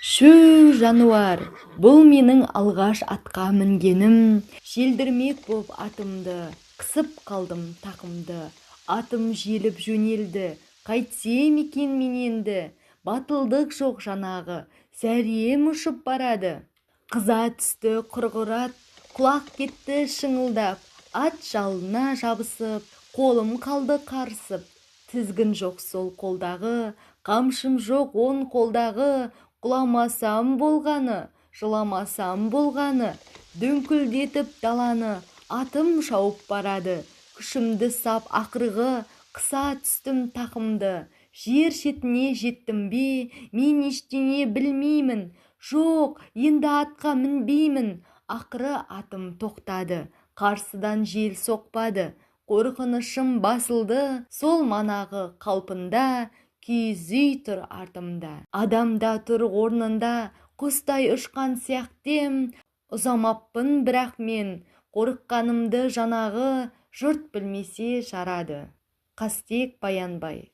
Шү жануар, бұл менің алғаш атқа мінгенім. Желдірмек боп атымды, қысып қалдым тақымды. Атым желіп жөнелді, қайтсем екен мен енді. Батылдық жоқ жанағы, зәрем ұшып барады. Қыза түсті құрғырат, құлақ кетті шыңылдап. Ат жалына жабысып, қолым қалды қарысып. Тізгін жоқ сол қолдағы, қамшым жоқ он қолдағы. Құламасам болғаны, жыламасам болғаны, дөңкілдетіп даланы атым шауып барады. Күшімді сап ақырғы, қыса түстім тақымды. Жер шетіне жеттім бе, мен ештеңе білмеймін. Жоқ, енді атқа мінбеймін. Ақыры атым тоқтады, қарсыдан жел соқпады. Қорқынышым басылды, сол манағы қалпында. Киіз үй тұр артымда, адамда тұр орнында. Құстай ұшқан сияқтем, ұзамаппын бірақ мен. Қорыққанымды жанағы, жұрт білмесе жарады. Қастек Баянбай.